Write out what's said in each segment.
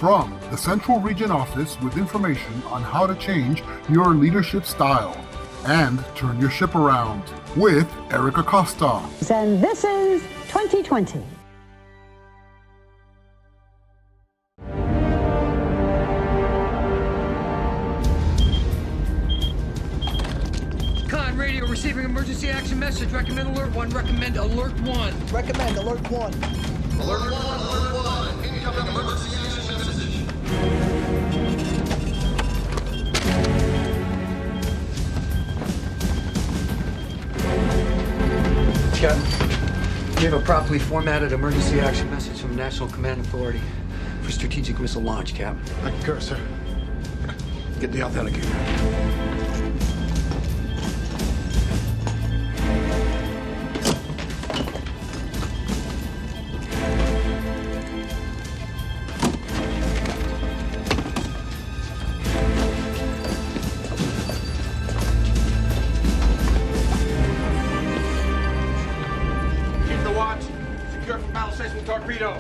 from the Central Region Office with information on how to change your leadership style and turn your ship around with Eric Acosta. And this is 2020. Con radio receiving emergency action message. Recommend alert 1. Recommend alert 1. Recommend alert 1. Alert 1, alert 1. Incoming emergency action message. Captain, we have a properly formatted emergency action message from National Command Authority for strategic missile launch, Cap. I concur, sir. Get the authenticator. Torpedo.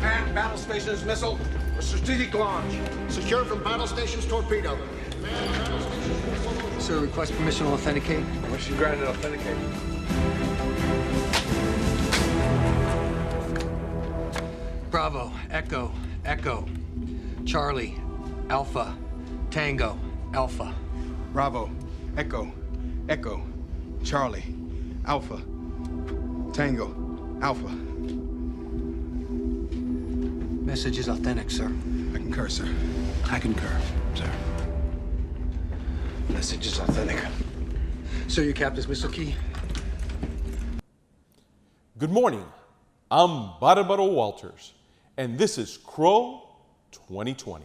Man, battle stations missile for strategic launch. Secure from battle stations torpedo. Man, battle stations missile. Sir, request permission to authenticate. Permission granted, authenticate. Bravo, Echo, Echo, Charlie, Alpha, Tango, Alpha. Bravo, Echo, Echo, Charlie, Alpha, Tango, Alpha. Message is authentic, sir. I concur, sir. I concur, sir. Message is authentic. Sir, your captain's missile key. Good morning. I'm Barbaro Walters, and this is Crow 2020.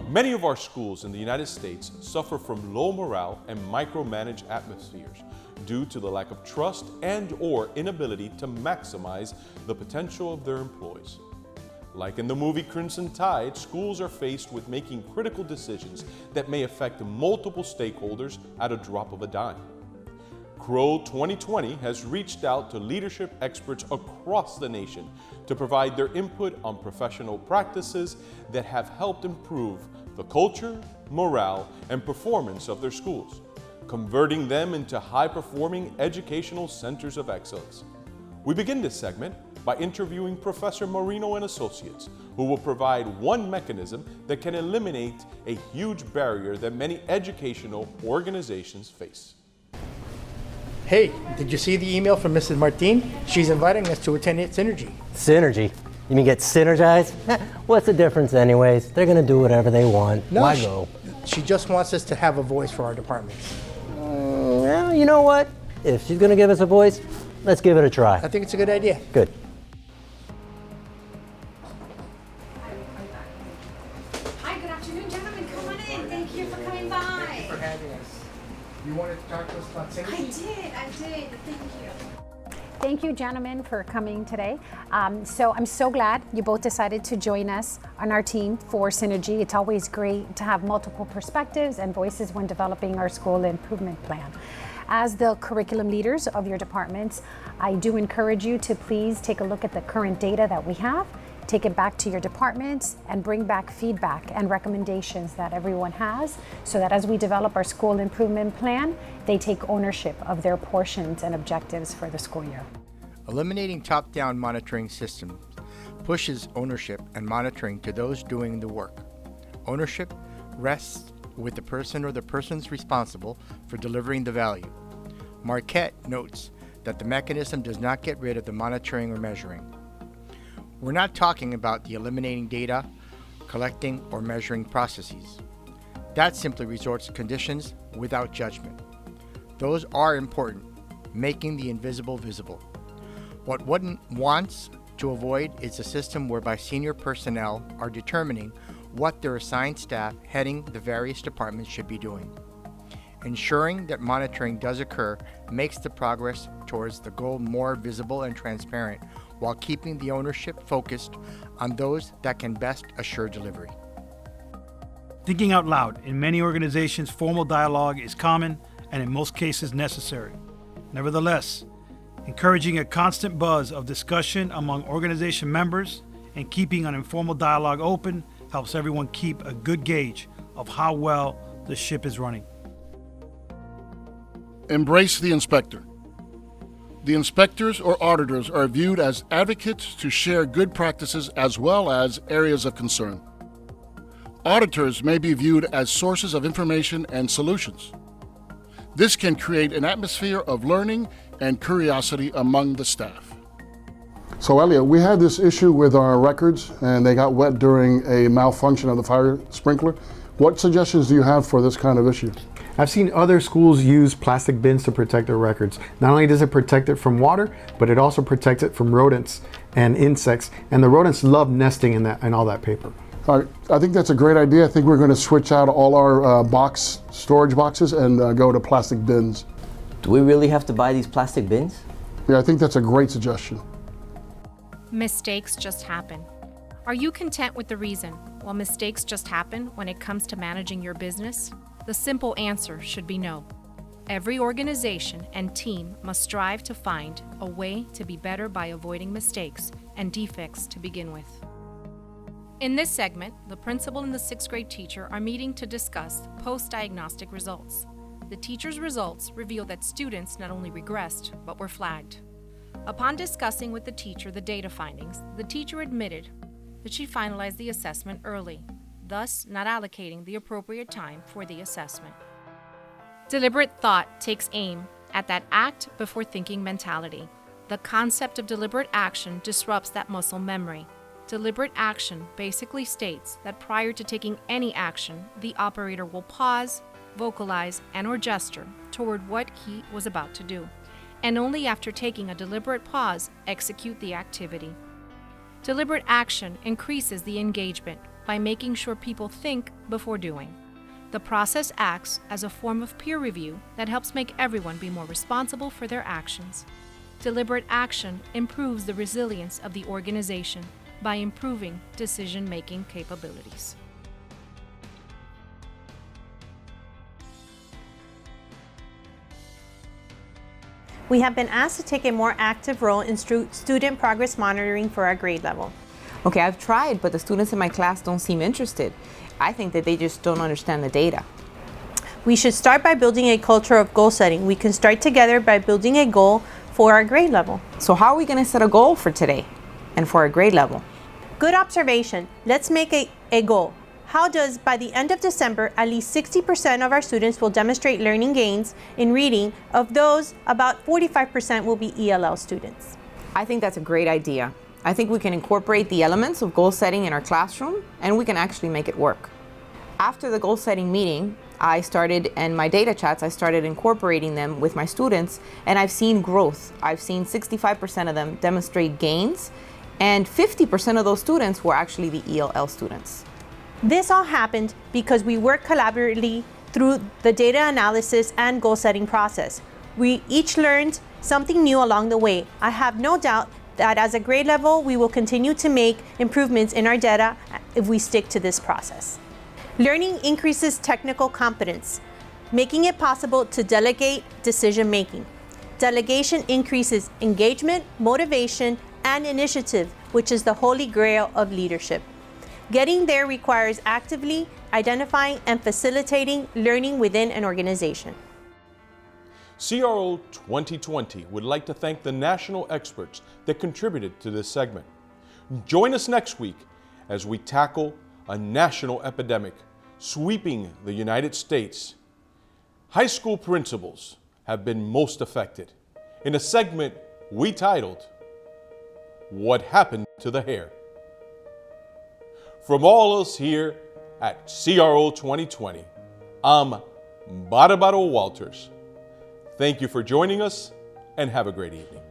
Many of our schools in the United States suffer from low morale and micromanaged atmospheres due to the lack of trust and/or inability to maximize the potential of their employees. Like in the movie Crimson Tide, schools are faced with making critical decisions that may affect multiple stakeholders at a drop of a dime. Crow 2020 has reached out to leadership experts across the nation to provide their input on professional practices that have helped improve the culture, morale, and performance of their schools, converting them into high-performing educational centers of excellence. We begin this segment by interviewing Professor Marino and Associates, who will provide one mechanism that can eliminate a huge barrier that many educational organizations face. Hey, did you see the email from Mrs. Martin? She's inviting us to attend Synergy. Synergy? You mean get synergized? What's the difference anyways? They're gonna do whatever they want. No, Why go? She just wants us to have a voice for our departments. Well, you know what? If she's gonna give us a voice, let's give it a try. I think it's a good idea. Good. Hi, good afternoon, gentlemen. Come on in. Thank you for coming by. For having us. You wanted to talk to us about Synergy? I did. Thank you. Thank you, gentlemen, for coming today. So I'm so glad you both decided to join us on our team for Synergy. It's always great to have multiple perspectives and voices when developing our school improvement plan. As the curriculum leaders of your departments, I do encourage you to please take a look at the current data that we have, take it back to your departments, and bring back feedback and recommendations that everyone has, so that as we develop our school improvement plan, they take ownership of their portions and objectives for the school year. Eliminating top-down monitoring systems pushes ownership and monitoring to those doing the work. Ownership rests with the person or the persons responsible for delivering the value. Marquette notes that the mechanism does not get rid of the monitoring or measuring. We're not talking about the eliminating data, collecting, or measuring processes. That simply resorts to conditions without judgment. Those are important, making the invisible visible. What one wants to avoid is a system whereby senior personnel are determining what their assigned staff heading the various departments should be doing. Ensuring that monitoring does occur makes the progress towards the goal more visible and transparent, while keeping the ownership focused on those that can best assure delivery. Thinking out loud. In many organizations, formal dialogue is common and in most cases necessary. Nevertheless, encouraging a constant buzz of discussion among organization members and keeping an informal dialogue open helps everyone keep a good gauge of how well the ship is running. Embrace the inspector. The inspectors or auditors are viewed as advocates to share good practices as well as areas of concern. Auditors may be viewed as sources of information and solutions. This can create an atmosphere of learning and curiosity among the staff. So Elliot, we had this issue with our records and they got wet during a malfunction of the fire sprinkler. What suggestions do you have for this kind of issue? I've seen other schools use plastic bins to protect their records. Not only does it protect it from water, but it also protects it from rodents and insects. And the rodents love nesting in all that paper. All right, I think that's a great idea. I think we're going to switch out all our storage boxes and go to plastic bins. Do we really have to buy these plastic bins? Yeah, I think that's a great suggestion. Mistakes just happen. Are you content with the reason? Well, mistakes just happen when it comes to managing your business? The simple answer should be no. Every organization and team must strive to find a way to be better by avoiding mistakes and defects to begin with. In this segment, the principal and the 6th grade teacher are meeting to discuss post-diagnostic results. The teacher's results reveal that students not only regressed, but were flagged. Upon discussing with the teacher the data findings, the teacher admitted that she finalized the assessment early, thus not allocating the appropriate time for the assessment. Deliberate thought takes aim at that act before thinking mentality. The concept of deliberate action disrupts that muscle memory. Deliberate action basically states that prior to taking any action, the operator will pause, vocalize, and/or gesture toward what he was about to do, and only after taking a deliberate pause, execute the activity. Deliberate action increases the engagement by making sure people think before doing. The process acts as a form of peer review that helps make everyone be more responsible for their actions. Deliberate action improves the resilience of the organization by improving decision-making capabilities. We have been asked to take a more active role in student progress monitoring for our grade level. Okay, I've tried, but the students in my class don't seem interested. I think that they just don't understand the data. We should start by building a culture of goal setting. We can start together by building a goal for our grade level. So how are we going to set a goal for today and for our grade level? Good observation. Let's make a goal. How does, by the end of December, at least 60% of our students will demonstrate learning gains in reading? Of those, about 45% will be ELL students. I think that's a great idea. I think we can incorporate the elements of goal setting in our classroom, and we can actually make it work. After the goal setting meeting, and my data chats, I started incorporating them with my students, and I've seen growth. I've seen 65% of them demonstrate gains, and 50% of those students were actually the ELL students. This all happened because we worked collaboratively through the data analysis and goal setting process. We each learned something new along the way. I have no doubt that as a grade level, we will continue to make improvements in our data if we stick to this process. Learning increases technical competence, making it possible to delegate decision making. Delegation increases engagement, motivation, and initiative, which is the holy grail of leadership. Getting there requires actively identifying and facilitating learning within an organization. CRO 2020 would like to thank the national experts that contributed to this segment. Join us next week as we tackle a national epidemic sweeping the United States. High school principals have been most affected in a segment we titled, What Happened to the Hair? From all us here at CRO 2020, I'm Barbaro Walters. Thank you for joining us and have a great evening.